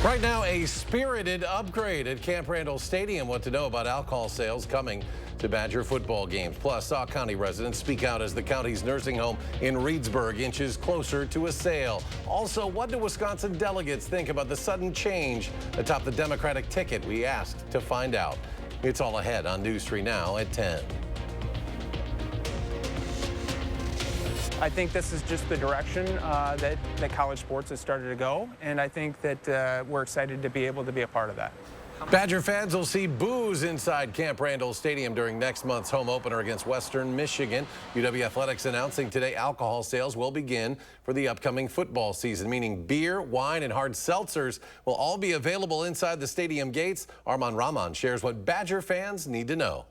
Right now, a spirited upgrade at Camp Randall Stadium. What to know about alcohol sales coming to Badger football games. Plus, Sauk County residents speak out as the county's nursing home in Reedsburg inches closer to a sale. Also, what do Wisconsin delegates think about the sudden change atop the Democratic ticket? We asked to find out. It's all ahead on News 3 Now at 10. I think this is just the direction that college sports has started to go, and I think that we're excited to be able to be a part of that. Badger fans will see booze inside Camp Randall Stadium during next month's home opener against Western Michigan. UW Athletics announcing today alcohol sales will begin for the upcoming football season, meaning beer, wine, and hard seltzers will all be available inside the stadium gates. Armand Rahman shares what Badger fans need to know.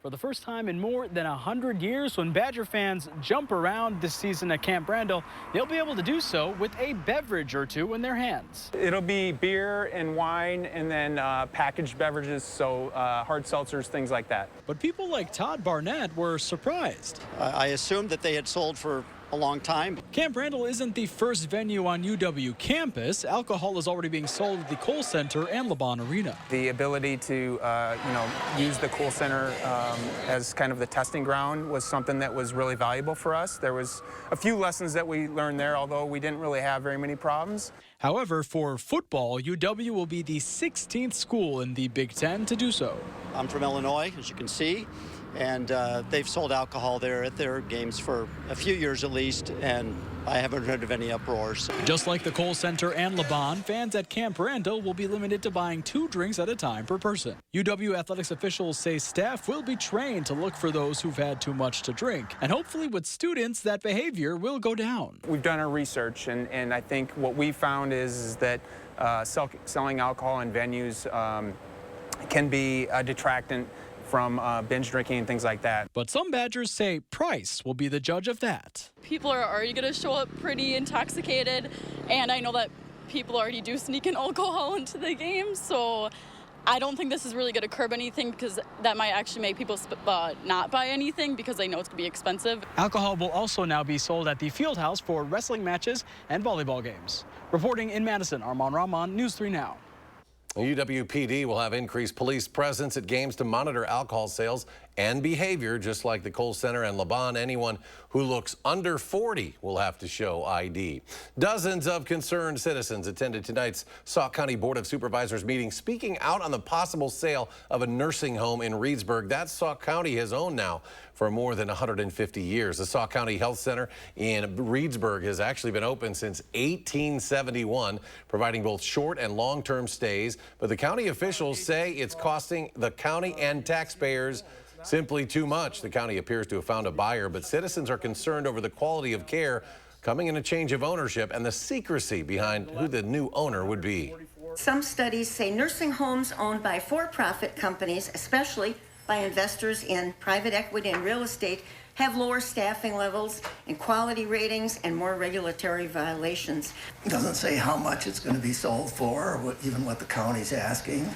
For the first time in more than 100 years, when Badger fans jump around this season at Camp Randall, they'll be able to do so with a beverage or two in their hands. It'll be beer and wine and then packaged beverages, so hard seltzers, things like that. But people like Todd Barnett were surprised. I assumed that they had sold for a long time. Camp Randall isn't the first venue on UW campus. Alcohol is already being sold at the Kohl Center and LeBon Arena. The ability to use the Kohl Center as kind of the testing ground was something that was really valuable for us. There was a few lessons that we learned there, although we didn't really have very many problems. However, for football, UW will be the 16th school in the Big Ten to do so. I'm from Illinois, as you can see, and they've sold alcohol there at their games for a few years at least, and I haven't heard of any uproars. Just like the Kohl Center and LeBon, fans at Camp Randall will be limited to buying 2 drinks at a time per person. UW athletics officials say staff will be trained to look for those who've had too much to drink, and hopefully with students that behavior will go down. We've done our research, and I think what we found is that selling alcohol in venues can be a detractant from binge drinking and things like that. But some Badgers say price will be the judge of that. People are already going to show up pretty intoxicated, and I know that people already do sneak in alcohol into the game, so I don't think this is really going to curb anything, because that might actually make people not buy anything because they know it's going to be expensive. Alcohol will also now be sold at the field house for wrestling matches and volleyball games. Reporting in Madison, Armand Rahman, News 3 Now. UWPD will have increased police presence at games to monitor alcohol sales and behavior, just like the Kohl Center and LeBon. Anyone who looks under 40 will have to show ID. Dozens of concerned citizens attended tonight's Sauk County Board of Supervisors meeting, speaking out on the possible sale of a nursing home in Reedsburg that Sauk County has owned now for more than 150 years. The Sauk County Health Center in Reedsburg has actually been open since 1871, providing both short and long-term stays. But the county officials say it's costing the county and taxpayers simply too much. The county appears to have found a buyer, but citizens are concerned over the quality of care coming in a change of ownership and the secrecy behind who the new owner would be. Some studies say nursing homes owned by for-profit companies, especially by investors in private equity and real estate, have lower staffing levels and quality ratings and more regulatory violations. It doesn't say how much it's going to be sold for, or even what the county's asking.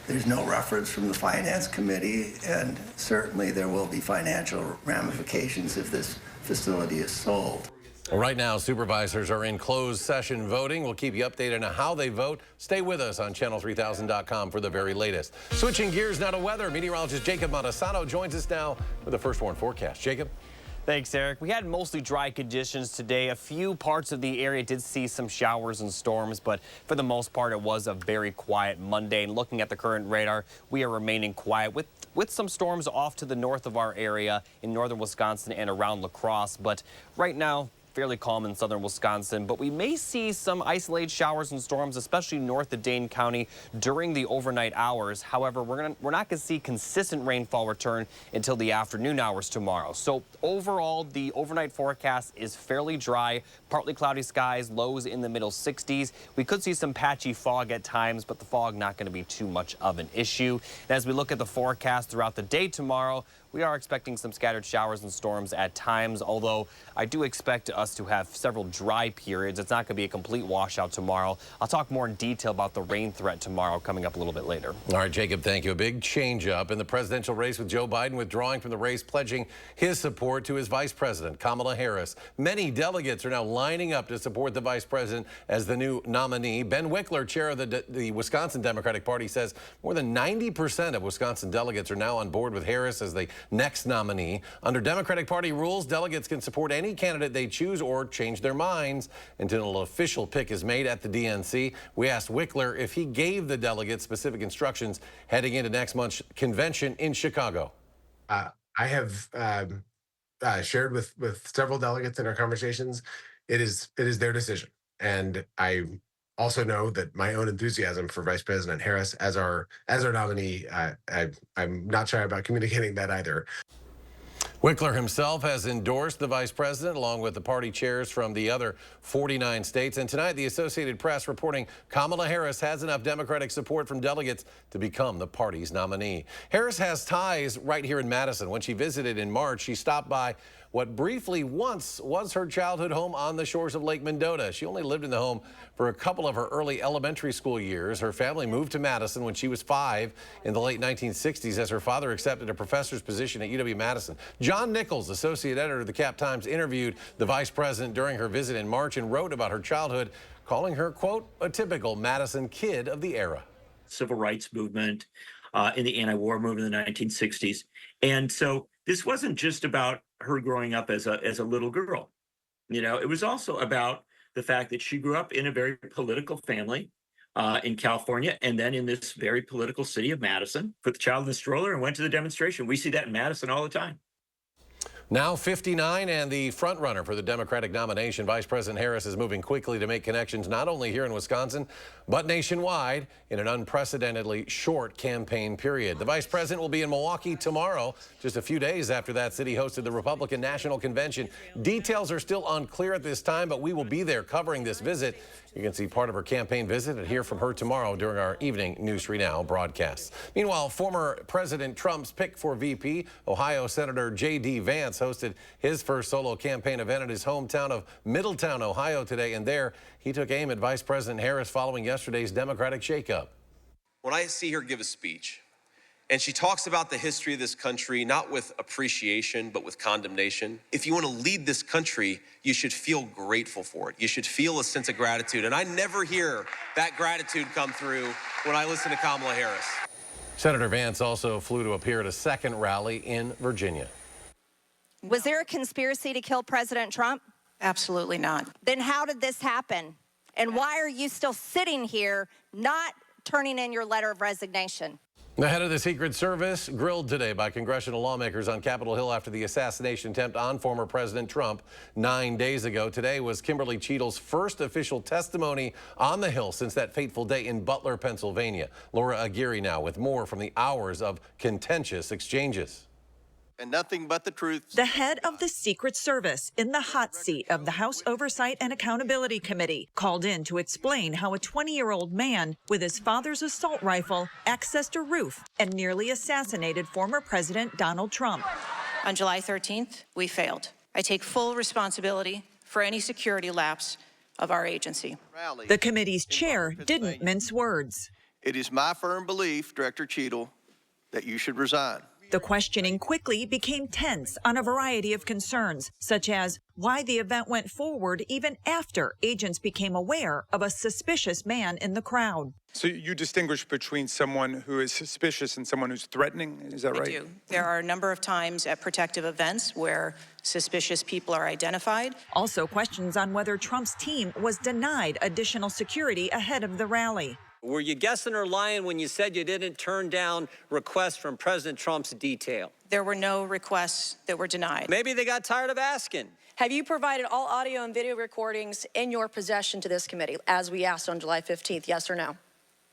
There's no reference from the Finance Committee, and certainly there will be financial ramifications if this facility is sold. Right now, supervisors are in closed session voting. We'll keep you updated on how they vote. Stay with us on channel3000.com for the very latest. Switching gears now to weather, meteorologist Jacob Madison joins us now with the first warn forecast. Jacob? Thanks, Eric. We had mostly dry conditions today. A few parts of the area did see some showers and storms, but for the most part, it was a very quiet Monday. And looking at the current radar, we are remaining quiet with some storms off to the north of our area in northern Wisconsin and around La Crosse. But right now, fairly calm in southern Wisconsin, but we may see some isolated showers and storms, especially north of Dane County during the overnight hours. However, we're not going to see consistent rainfall return until the afternoon hours tomorrow. So overall, the overnight forecast is fairly dry, partly cloudy skies, lows in the middle 60s. We could see some patchy fog at times, but the fog not going to be too much of an issue. And as we look at the forecast throughout the day tomorrow, we are expecting some scattered showers and storms at times, although I do expect us to have several dry periods. It's not going to be a complete washout tomorrow. I'll talk more in detail about the rain threat tomorrow coming up a little bit later. All right, Jacob, thank you. A big change up in the presidential race with Joe Biden withdrawing from the race, pledging his support to his vice president, Kamala Harris. Many delegates are now lining up to support the vice president as the new nominee. Ben Wickler, chair of the Wisconsin Democratic Party, says more than 90% of Wisconsin delegates are now on board with Harris as the next nominee. Under Democratic Party rules, delegates can support any candidate they choose or change their minds until an official pick is made at the DNC. We asked Wickler if he gave the delegates specific instructions heading into next month's convention in Chicago. I have shared with several delegates in our conversations. It is their decision, and I also know that my own enthusiasm for Vice President Harris as our nominee, I'm not shy about communicating that either. Wickler himself has endorsed the vice president along with the party chairs from the other 49 states. And tonight, the Associated Press reporting Kamala Harris has enough Democratic support from delegates to become the party's nominee. Harris has ties right here in Madison. When she visited in March, she stopped by what briefly once was her childhood home on the shores of Lake Mendota. She only lived in the home for a couple of her early elementary school years. Her family moved to Madison when she was 5 in the late 1960s as her father accepted a professor's position at UW-Madison. John Nichols, associate editor of the Cap Times, interviewed the vice president during her visit in March and wrote about her childhood, calling her, quote, a typical Madison kid of the era. Civil rights movement, in the anti-war movement in the 1960s. And so this wasn't just about her growing up as a little girl. You know, it was also about the fact that she grew up in a very political family in California and then in this very political city of Madison, put the child in the stroller and went to the demonstration. We see that in Madison all the time. Now 59 and the front runner for the Democratic nomination, Vice President Harris is moving quickly to make connections not only here in Wisconsin, but nationwide in an unprecedentedly short campaign period. The vice president will be in Milwaukee tomorrow, just a few days after that city hosted the Republican National Convention. Details are still unclear at this time, but we will be there covering this visit. You can see part of her campaign visit and hear from her tomorrow during our evening News 3 Now broadcasts. Meanwhile, former President Trump's pick for VP, Ohio Senator J.D. Vance, hosted his first solo campaign event at his hometown of Middletown, Ohio today, and there he took aim at Vice President Harris following yesterday's Democratic shakeup. When I see her give a speech, and she talks about the history of this country, not with appreciation, but with condemnation. If you want to lead this country, you should feel grateful for it. You should feel a sense of gratitude. And I never hear that gratitude come through when I listen to Kamala Harris. Senator Vance also flew to appear at a second rally in Virginia. Was there a conspiracy to kill President Trump? Absolutely not. Then how did this happen? And why are you still sitting here not turning in your letter of resignation? The head of the Secret Service grilled today by congressional lawmakers on Capitol Hill after the assassination attempt on former President Trump 9 days ago. Today was Kimberly Cheadle's first official testimony on the Hill since that fateful day in Butler, Pennsylvania. Laura Aguirre now with more from the hours of contentious exchanges. And nothing but the truth. The head of the Secret Service in the hot seat of the House Oversight and Accountability Committee called in to explain how a 20-year-old man with his father's assault rifle accessed a roof and nearly assassinated former President Donald Trump. On July 13th, we failed. I take full responsibility for any security lapse of our agency. The committee's chair didn't mince words. It is my firm belief, Director Cheadle, that you should resign. The questioning quickly became tense on a variety of concerns, such as why the event went forward even after agents became aware of a suspicious man in the crowd. So you distinguish between someone who is suspicious and someone who's threatening, is that right? I do. There are a number of times at protective events where suspicious people are identified. Also questions on whether Trump's team was denied additional security ahead of the rally. Were you guessing or lying when you said you didn't turn down requests from President Trump's detail? There were no requests that were denied. Maybe they got tired of asking. Have you provided all audio and video recordings in your possession to this committee, as we asked on July 15th, yes or no?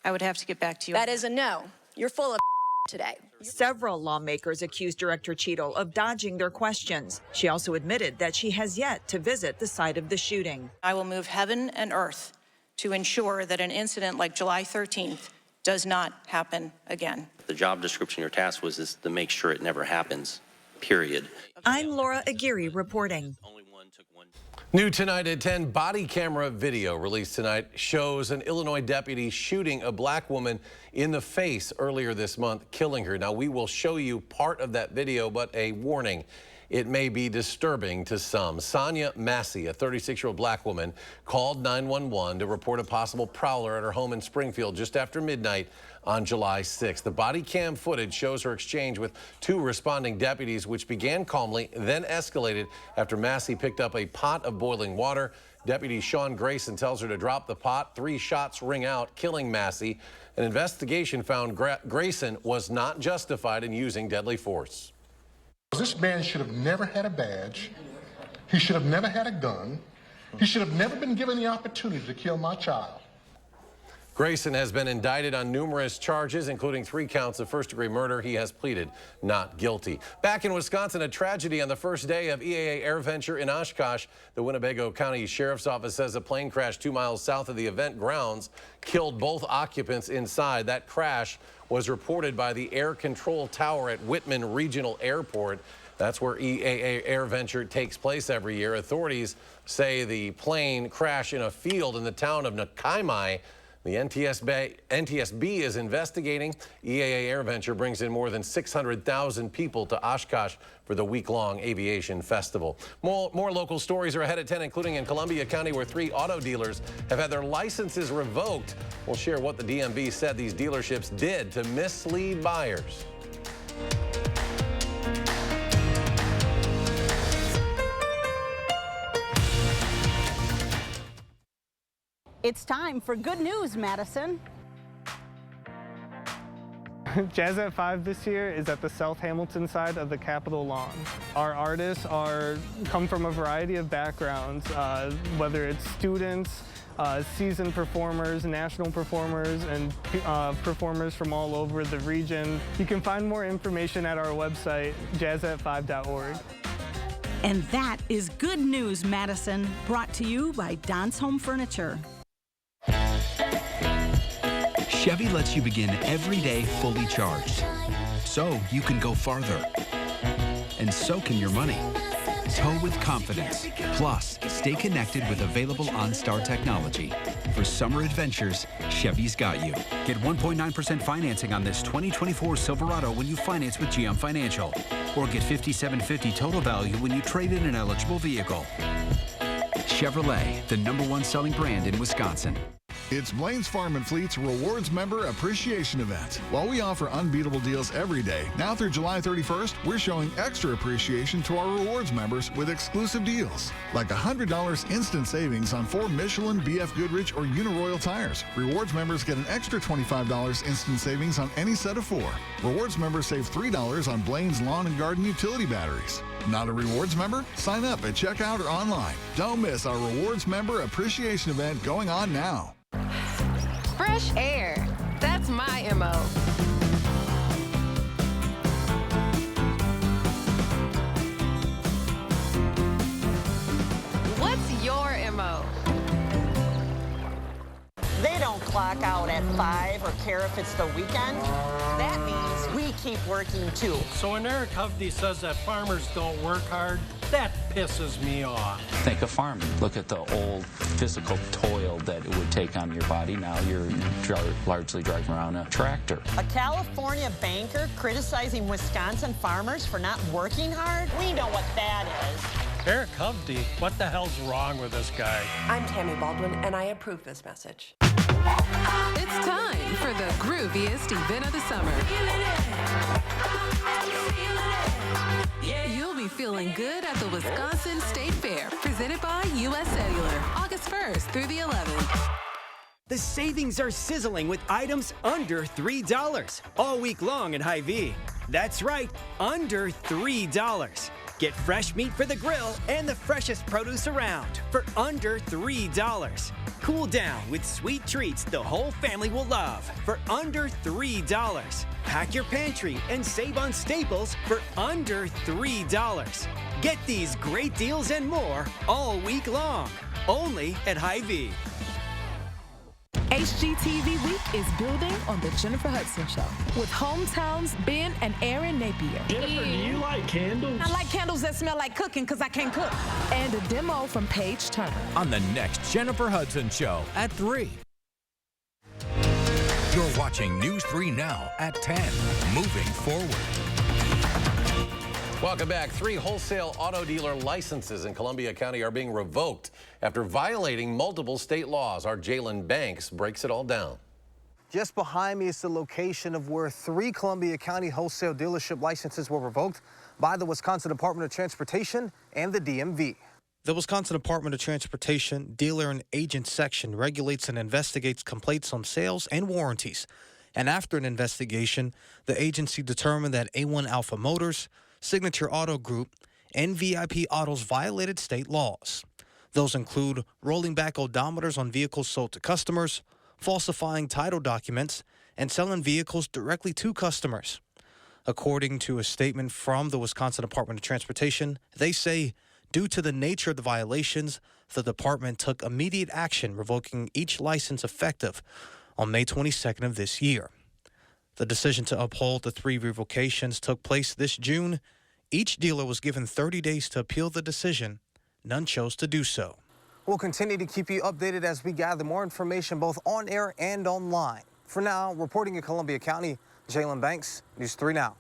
I would have to get back to you. That is a no. You're full of today. Several lawmakers accused Director Cheadle of dodging their questions. She also admitted that she has yet to visit the site of the shooting. I will move heaven and earth to ensure that an incident like July 13th does not happen again. The job description, your task was to make sure it never happens period. I'm Laura Aguirre reporting. New tonight at 10, body camera video released tonight shows an Illinois deputy shooting a black woman in the face earlier this month, killing her. Now, we will show you part of that video, but a warning. It may be disturbing to some. Sonia Massey, a 36-year-old black woman, called 911 to report a possible prowler at her home in Springfield just after midnight on July 6th. The body cam footage shows her exchange with two responding deputies, which began calmly, then escalated after Massey picked up a pot of boiling water. Deputy Sean Grayson tells her to drop the pot. 3 shots ring out, killing Massey. An investigation found Grayson was not justified in using deadly force. This man should have never had a badge. He should have never had a gun. He should have never been given the opportunity to kill my child. Grayson has been indicted on numerous charges, including 3 counts of first-degree murder. He has pleaded not guilty. Back in Wisconsin, a tragedy on the first day of EAA AirVenture in Oshkosh. The Winnebago County Sheriff's Office says a plane crashed 2 miles south of the event grounds, killed both occupants inside. That crash was reported by the Air Control Tower at Whitman Regional Airport. That's where EAA AirVenture takes place every year. Authorities say the plane crashed in a field in the town of Nakaimai. The NTSB is investigating. EAA AirVenture brings in more than 600,000 people to Oshkosh for the week-long aviation festival. More local stories are ahead at 10, including in Columbia County, where 3 auto dealers have had their licenses revoked. We'll share what the DMV said these dealerships did to mislead buyers. It's time for Good News, Madison. Jazz at 5 this year is at the South Hamilton side of the Capitol lawn. Our artists come from a variety of backgrounds, whether it's students, seasoned performers, national performers, and performers from all over the region. You can find more information at our website, jazzat5.org. And that is Good News, Madison, brought to you by Don's Home Furniture. Chevy lets you begin every day fully charged, so you can go farther. And so can your money. Tow with confidence. Plus, stay connected with available OnStar technology. For summer adventures, Chevy's got you. Get 1.9% financing on this 2024 Silverado when you finance with GM Financial. Or get $5,750 total value when you trade in an eligible vehicle. Chevrolet, the #1 selling brand in Wisconsin. It's Blaine's Farm and Fleet's Rewards Member Appreciation Event. While we offer unbeatable deals every day, now through July 31st, we're showing extra appreciation to our rewards members with exclusive deals. Like $100 instant savings on 4 Michelin, BF Goodrich, or Uniroyal tires. Rewards members get an extra $25 instant savings on any set of 4. Rewards members save $3 on Blaine's Lawn and Garden utility batteries. Not a rewards member? Sign up at checkout or online. Don't miss our Rewards Member Appreciation Event going on now. Fresh air. That's my MO. What's your MO? They don't clock out at 5 or care if it's the weekend. That means we keep working too. So when Eric Hovde says that farmers don't work hard, that pisses me off. Think of farming. Look at the old physical toil that it would take on your body. Now you're largely driving around a tractor. A California banker criticizing Wisconsin farmers for not working hard? We know what that is. Eric Hovde, what the hell's wrong with this guy? I'm Tammy Baldwin, and I approve this message. It's time for the grooviest event of the summer. You'll be feeling good at the Wisconsin State Fair, presented by U.S. Cellular, August 1st through the 11th. The savings are sizzling with items under $3 all week long at Hy-Vee. That's right, under $3. Get fresh meat for the grill and the freshest produce around for under $3. Cool down with sweet treats the whole family will love for under $3. Pack your pantry and save on staples for under $3. Get these great deals and more all week long, only at Hy-Vee. HGTV Week is building on The Jennifer Hudson Show with hometowns Ben and Aaron Napier. Jennifer, do you like candles? I like candles that smell like cooking because I can't cook. And a demo from Paige Turner. On the next Jennifer Hudson Show at 3. You're watching News 3 Now at 10. Moving forward. Welcome back. 3 wholesale auto dealer licenses in Columbia County are being revoked after violating multiple state laws. Our Jalen Banks breaks it all down. Just behind me is the location of where 3 Columbia County wholesale dealership licenses were revoked by the Wisconsin Department of Transportation and the DMV. The Wisconsin Department of Transportation Dealer and Agent Section regulates and investigates complaints on sales and warranties. And after an investigation, the agency determined that A1 Alpha Motors, Signature Auto Group, and VIP Autos violated state laws. Those include rolling back odometers on vehicles sold to customers, falsifying title documents, and selling vehicles directly to customers. According to a statement from the Wisconsin Department of Transportation, they say, due to the nature of the violations, the department took immediate action, revoking each license effective on May 22nd of this year. The decision to uphold the 3 revocations took place this June. Each dealer was given 30 days to appeal the decision. None chose to do so. We'll continue to keep you updated as we gather more information both on air and online. For now, reporting in Columbia County, Jalen Banks, News 3 Now.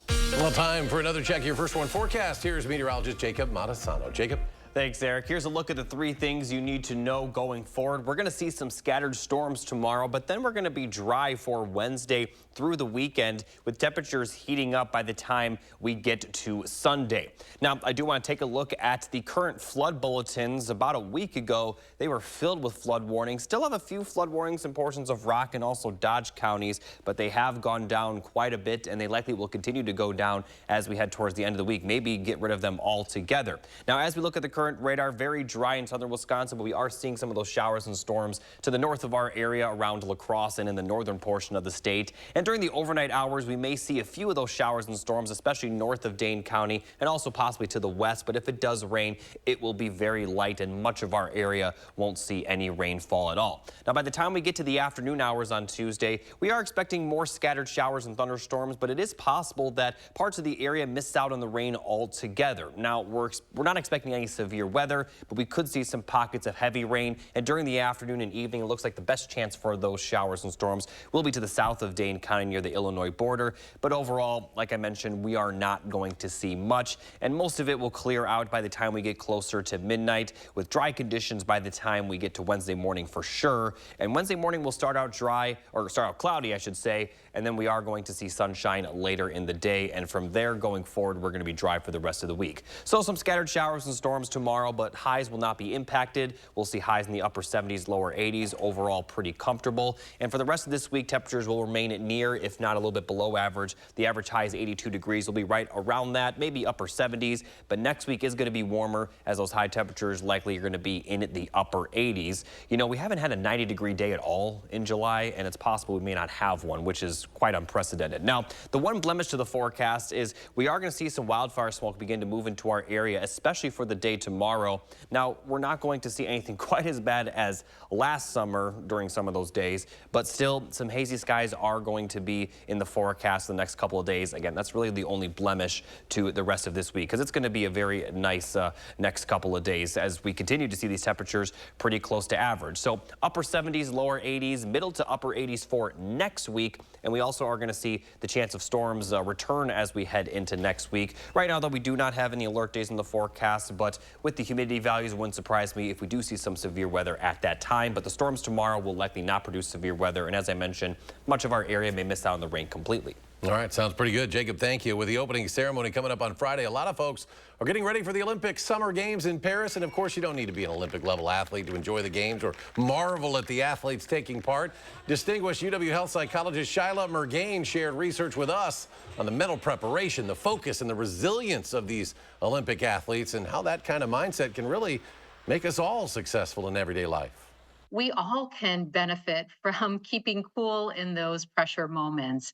Well, time for another Check Your First One forecast. Here's meteorologist Jacob Madison. Jacob. Thanks, Eric. Here's a look at the 3 things you need to know going forward. We're going to see some scattered storms tomorrow, but then we're going to be dry for Wednesday through the weekend with temperatures heating up by the time we get to Sunday. Now, I do want to take a look at the current flood bulletins. About a week ago, they were filled with flood warnings. Still have a few flood warnings in portions of Rock and also Dodge counties, but they have gone down quite a bit, and they likely will continue to go down as we head towards the end of the week. Maybe get rid of them altogether. Now, as we look at the current radar, very dry in southern Wisconsin, but we are seeing some of those showers and storms to the north of our area around La Crosse and in the northern portion of the state. And during the overnight hours, we may see a few of those showers and storms, especially north of Dane County and also possibly to the west. But if it does rain, it will be very light and much of our area won't see any rainfall at all. Now, by the time we get to the afternoon hours on Tuesday, we are expecting more scattered showers and thunderstorms, but it is possible that parts of the area miss out on the rain altogether. Now, we're not expecting any severe weather, but we could see some pockets of heavy rain. And during the afternoon and evening, it looks like the best chance for those showers and storms will be to the south of Dane County near the Illinois border. But overall, like I mentioned, we are not going to see much, and most of it will clear out by the time we get closer to midnight with dry conditions by the time we get to Wednesday morning for sure. And Wednesday morning will start out dry, or start out cloudy, I should say, and then we are going to see sunshine later in the day. And from there going forward, we're going to be dry for the rest of the week. So some scattered showers and storms tomorrow, but highs will not be impacted. We'll see highs in the upper 70s, lower 80s, overall pretty comfortable. And for the rest of this week, temperatures will remain near, if not a little bit below average. The average high is 82 degrees. We'll be right around that, maybe upper 70s. But next week is going to be warmer, as those high temperatures likely are going to be in the upper 80s. You know, we haven't had a 90-degree day at all in July, and it's possible we may not have one, which is quite unprecedented. Now, the one blemish to the forecast is we are going to see some wildfire smoke begin to move into our area, especially for the day tomorrow. Now, we're not going to see anything quite as bad as last summer during some of those days, but still some hazy skies are going to be in the forecast the next couple of days. Again, that's really the only blemish to the rest of this week, because it's going to be a very nice next couple of days as we continue to see these temperatures pretty close to average. So upper 70s, lower 80s, middle to upper 80s for next week. And we also are going to see the chance of storms return as we head into next week. Right now, though, we do not have any alert days in the forecast, but with the humidity values, it wouldn't surprise me if we do see some severe weather at that time. But the storms tomorrow will likely not produce severe weather. And as I mentioned, much of our area may miss out on the rain completely. All right, sounds pretty good. Jacob, thank you. With the opening ceremony coming up on Friday, a lot of folks are getting ready for the Olympic Summer Games in Paris. And of course, you don't need to be an Olympic-level athlete to enjoy the games or marvel at the athletes taking part. Distinguished UW Health psychologist Shyla Murgain shared research with us on the mental preparation, the focus, and the resilience of these Olympic athletes and how that kind of mindset can really make us all successful in everyday life. We all can benefit from keeping cool in those pressure moments.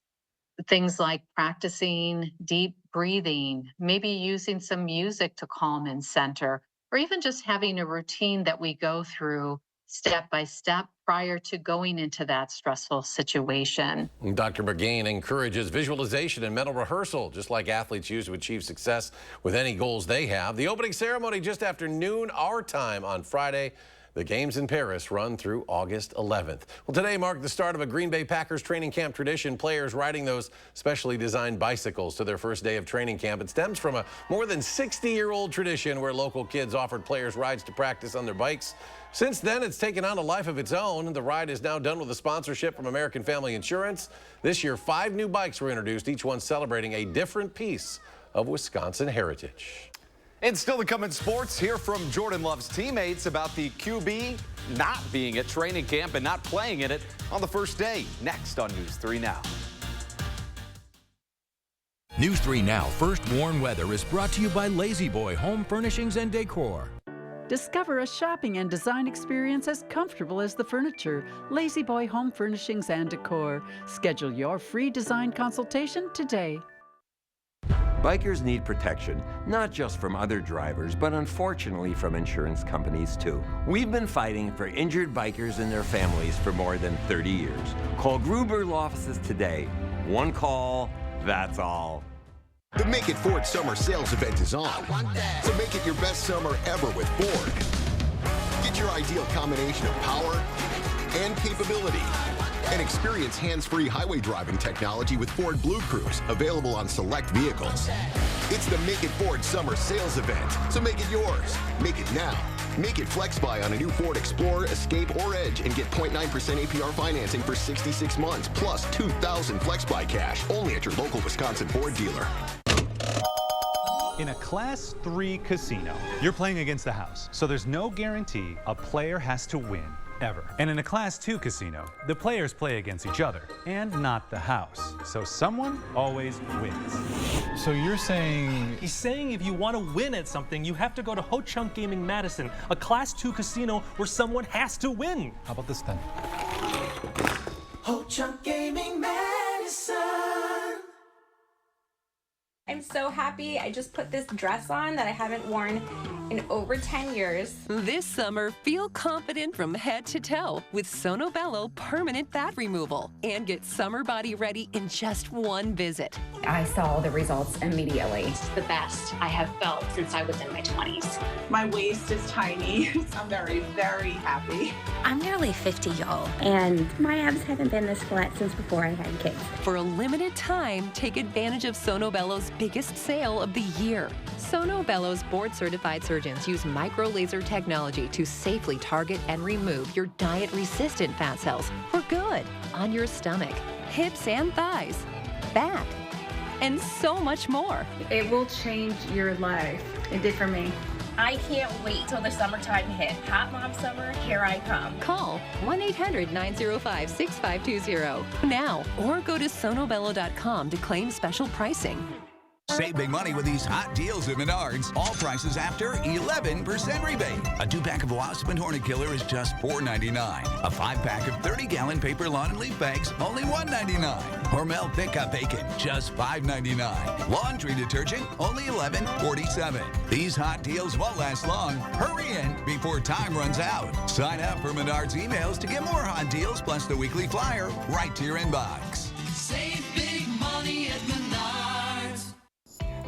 Things like practicing deep breathing, maybe using some music to calm and center, or even just having a routine that we go through step by step prior to going into that stressful situation. Dr. Burgain encourages visualization and mental rehearsal, just like athletes use to achieve success with any goals they have. The opening ceremony just after noon our time on Friday. The games in Paris run through August 11th. Well, today marked the start of a Green Bay Packers training camp tradition, players riding those specially designed bicycles to their first day of training camp. It stems from a more than 60-year-old tradition where local kids offered players rides to practice on their bikes. Since then, it's taken on a life of its own. The ride is now done with a sponsorship from American Family Insurance. This year, 5 new bikes were introduced, each one celebrating a different piece of Wisconsin heritage. And still to come in sports, hear from Jordan Love's teammates about the QB not being at training camp and not playing in it on the first day. Next on News 3 Now. News 3 Now First Warn Weather is brought to you by Lazy Boy Home Furnishings and Decor. Discover a shopping and design experience as comfortable as the furniture. Lazy Boy Home Furnishings and Decor. Schedule your free design consultation today. Bikers need protection, not just from other drivers, but unfortunately from insurance companies too. We've been fighting for injured bikers and their families for more than 30 years. Call Gruber Law Offices today. One call, that's all. The Make It Ford Summer Sales Event is on. So make it your best summer ever with Ford. Get your ideal combination of power and capability. And experience hands-free highway driving technology with Ford Blue Cruise, available on select vehicles. It's the Make It Ford Summer Sales Event, so make it yours. Make it now. Make it Flex Buy on a new Ford Explorer, Escape, or Edge and get 0.9% APR financing for 66 months, plus $2,000 Flex Buy cash, only at your local Wisconsin Ford dealer. In a Class 3 casino, you're playing against the house, so there's no guarantee a player has to win. Ever. And in a Class 2 casino, the players play against each other and not the house. So someone always wins. So you're saying... He's saying if you want to win at something, you have to go to Ho Chunk Gaming Madison, a Class 2 casino where someone has to win. How about this then? Ho Chunk Gaming Madison. I'm so happy I just put this dress on that I haven't worn in over 10 years. This summer, feel confident from head to toe with Sono Bello Permanent Fat Removal and get summer body ready in just one visit. I saw the results immediately. It's the best I have felt since I was in my 20s. My waist is tiny. I'm very, very happy. I'm nearly 50, y'all, and my abs haven't been this flat since before I had kids. For a limited time, take advantage of Sono Bello's biggest sale of the year. Sono Bello's board-certified surgeons use micro-laser technology to safely target and remove your diet-resistant fat cells for good on your stomach, hips and thighs, back, and so much more. It will change your life. It did for me. I can't wait till the summertime hit. Hot Mom Summer, here I come. Call 1-800-905-6520 now or go to sonobello.com to claim special pricing. Save big money with these hot deals at Menards. All prices after 11% rebate. A 2-pack of Wasp and Hornet Killer is just $4.99. A 5-pack of 30-gallon paper lawn and leaf bags, only $1.99. Hormel Pickup Bacon, just $5.99. Laundry detergent, only $11.47. These hot deals won't last long. Hurry in before time runs out. Sign up for Menards emails to get more hot deals plus the weekly flyer right to your inbox. Save big money at Menards.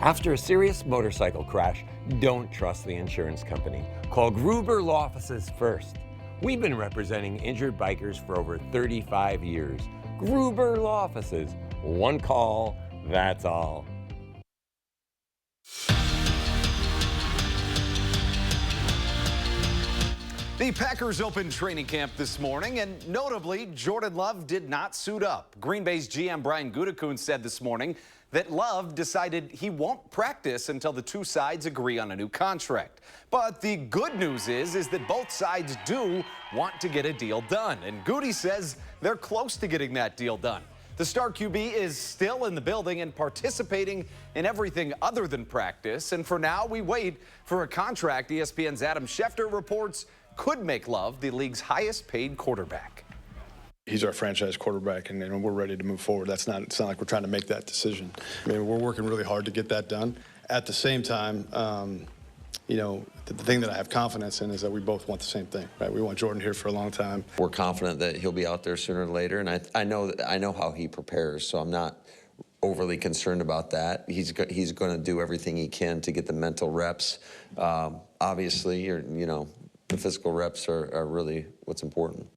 After a serious motorcycle crash, don't trust the insurance company. Call Gruber Law Offices first. We've been representing injured bikers for over 35 years. Gruber Law Offices. One call, that's all. The Packers opened training camp this morning, and notably, Jordan Love did not suit up. Green Bay's GM Brian Gutekunst said this morning that Love decided he won't practice until the two sides agree on a new contract. But the good news is that both sides do want to get a deal done, and Goody says they're close to getting that deal done. The star QB is still in the building and participating in everything other than practice, and for now, we wait for a contract ESPN's Adam Schefter reports could make Love the league's highest paid quarterback. He's our franchise quarterback, and we're ready to move forward. It's not like we're trying to make that decision. I mean, we're working really hard to get that done. At the same time, you know, the thing that I have confidence in is that we both want the same thing, right? We want Jordan here for a long time. We're confident that he'll be out there sooner or later, and I know how he prepares, so I'm not overly concerned about that. He's going to do everything he can to get the mental reps. Obviously, you know, the physical reps are really what's important.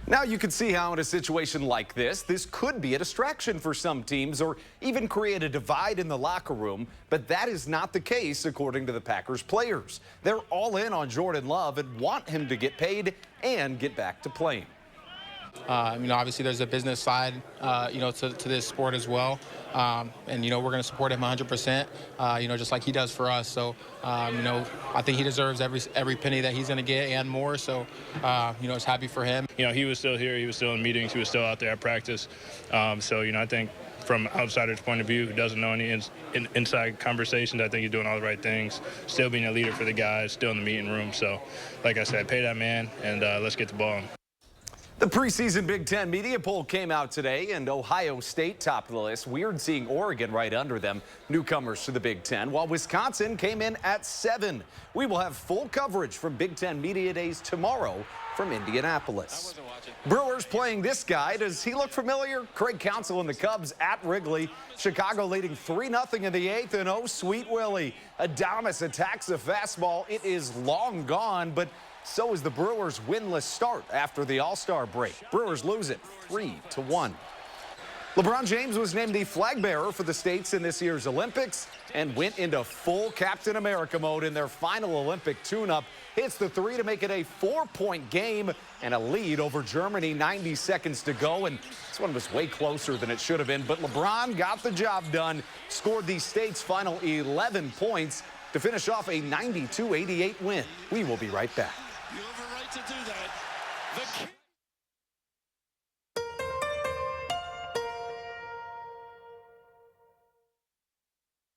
Now you can see how in a situation like this could be a distraction for some teams or even create a divide in the locker room, but that is not the case according to the Packers players. They're all in on Jordan Love and want him to get paid and get back to playing. You know, obviously there's a business side, you know, to this sport as well. And, you know, we're going to support him 100%, you know, just like he does for us. So, you know, I think he deserves every penny that he's going to get and more. So, you know, it's happy for him. You know, he was still here. He was still in meetings. He was still out there at practice. So, you know, I think from an outsider's point of view, who doesn't know any inside conversations, I think he's doing all the right things, still being a leader for the guys, still in the meeting room. So, like I said, pay that man, and let's get the ball. The preseason Big Ten media poll came out today, and Ohio State topped the list. Weird seeing Oregon right under them, newcomers to the Big Ten, while Wisconsin came in at 7. We will have full coverage from Big Ten Media Days tomorrow from Indianapolis. Brewers playing this guy. Does he look familiar? Craig Counsell and the Cubs at Wrigley. Chicago leading 3-0 in the 8th, and oh, sweet Willie. Adames attacks the fastball. It is long gone, but so is the Brewers' winless start after the All-Star break. Brewers lose it 3-1. LeBron James was named the flag bearer for the States in this year's Olympics and went into full Captain America mode in their final Olympic tune-up. Hits the 3 to make it a 4-point game and a lead over Germany, 90 seconds to go. And this one was way closer than it should have been. But LeBron got the job done, scored the States' final 11 points to finish off a 92-88 win. We will be right back. You have a right to do that.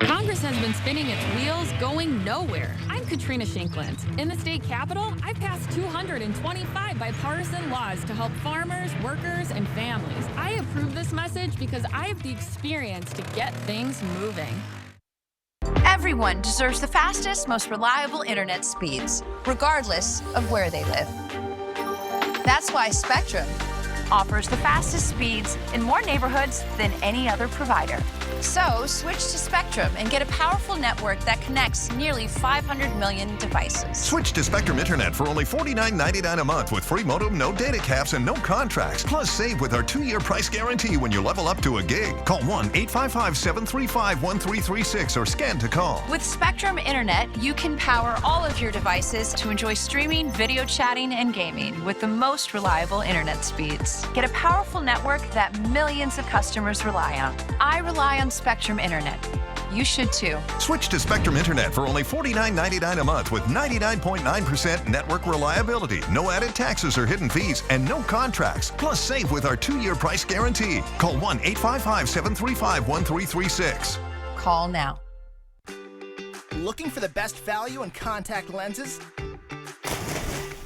Congress has been spinning its wheels, going nowhere. I'm Katrina Shankland. In the state capitol, I've passed 225 bipartisan laws to help farmers, workers, and families. I approve this message because I have the experience to get things moving. Everyone deserves the fastest, most reliable internet speeds, regardless of where they live. That's why Spectrum offers the fastest speeds in more neighborhoods than any other provider. So switch to Spectrum and get a powerful network that connects nearly 500 million devices. Switch to Spectrum Internet for only $49.99 a month with free modem, no data caps, and no contracts. Plus, save with our 2-year price guarantee when you level up to a gig. Call 1-855-735-1336 or scan to call. With Spectrum Internet, you can power all of your devices to enjoy streaming, video chatting, and gaming with the most reliable internet speeds. Get a powerful network that millions of customers rely on. I rely on Spectrum Internet. You should too. Switch to Spectrum Internet for only $49.99 a month with 99.9% network reliability, no added taxes or hidden fees, and no contracts. Plus, save with our 2-year price guarantee. Call 1-855-735-1336. Call now. Looking for the best value in contact lenses?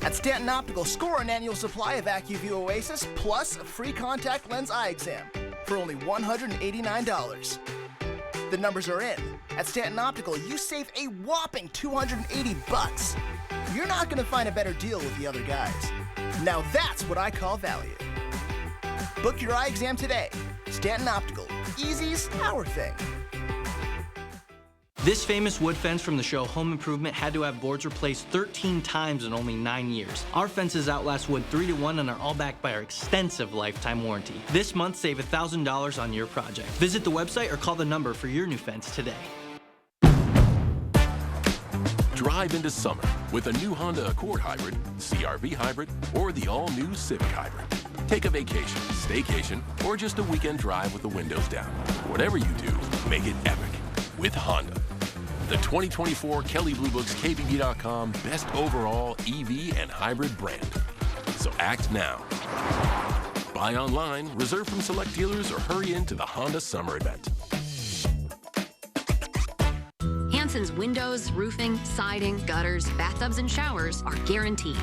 At Stanton Optical, score an annual supply of AccuView Oasis plus a free contact lens eye exam for only $189. The numbers are in. At Stanton Optical, you save a whopping $280. You're not going to find a better deal with the other guys. Now that's what I call value. Book your eye exam today. Stanton Optical. Easy's our thing. This famous wood fence from the show Home Improvement had to have boards replaced 13 times in only 9 years. Our fences outlast wood 3 to 1 and are all backed by our extensive lifetime warranty. This month, save $1,000 on your project. Visit the website or call the number for your new fence today. Drive into summer with a new Honda Accord Hybrid, CR-V Hybrid, or the all-new Civic Hybrid. Take a vacation, staycation, or just a weekend drive with the windows down. Whatever you do, make it epic with Honda. The 2024 Kelley Blue Book's KBB.com Best Overall EV and Hybrid Brand. So act now. Buy online, reserve from select dealers, or hurry into the Honda Summer Event. Hanson's windows, roofing, siding, gutters, bathtubs, and showers are guaranteed.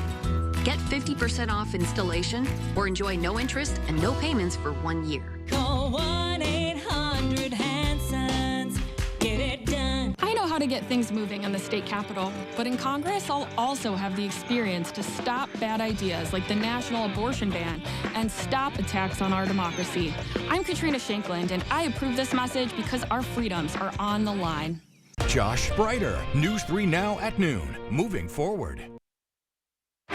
Get 50% off installation or enjoy no interest and no payments for 1 year. Call 1-800-HANSONS. Get it done. I know how how to get things moving in the state capitol, but in Congress, I'll also have the experience to stop bad ideas like the national abortion ban and stop attacks on our democracy. I'm Katrina Shankland, and I approve this message because our freedoms are on the line. Josh Spreiter, News 3 Now at noon. Moving forward.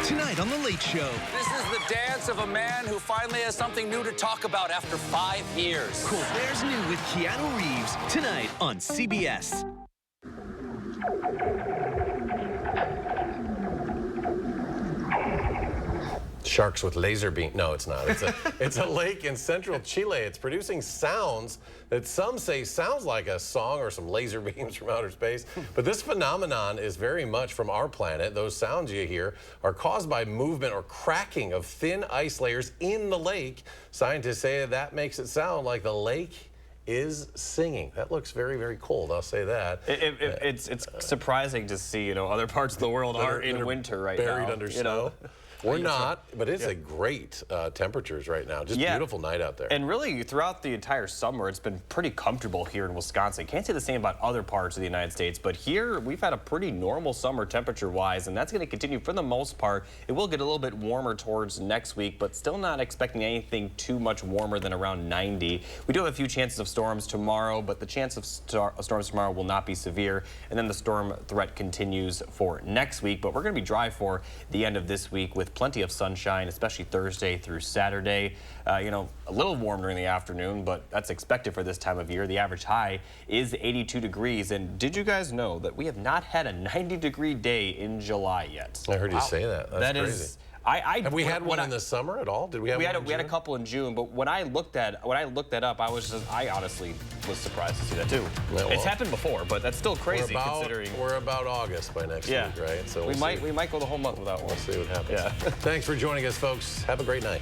Tonight on The Late Show. This is the dance of a man who finally has something new to talk about after 5 years. Colbert's New with Keanu Reeves. Tonight on CBS. Sharks with laser beam. No, it's not. It's a lake in central Chile. It's producing sounds that some say sounds like a song or some laser beams from outer space. But this phenomenon is very much from our planet. Those sounds you hear are caused by movement or cracking of thin ice layers in the lake. Scientists say that makes it sound like the lake is singing. That looks very, very cold, I'll say that. It's surprising to see, other parts of the world are in winter right now. Buried under snow. We're not, but it's a great temperatures right now. Just beautiful night out there. And really, throughout the entire summer, it's been pretty comfortable here in Wisconsin. Can't say the same about other parts of the United States, but here we've had a pretty normal summer temperature-wise, and that's going to continue for the most part. It will get a little bit warmer towards next week, but still not expecting anything too much warmer than around 90. We do have a few chances of storms tomorrow, but the chance of storms tomorrow will not be severe, and then the storm threat continues for next week. But we're going to be dry for the end of this week with plenty of sunshine, especially Thursday through Saturday. A little warm during the afternoon, but that's expected for this time of year. The average high is 82 degrees. And did you guys know that we have not had a 90-degree day in July yet? I heard you say that. That's crazy. Have we had one in the summer at all? Did we have one? We had a couple in June, but when I looked that up, I honestly was surprised to see that too. Well, it's happened before, but that's still crazy considering we're about August by next week, right? So we might go the whole month without one. We'll see what happens. Yeah. Thanks for joining us, folks. Have a great night.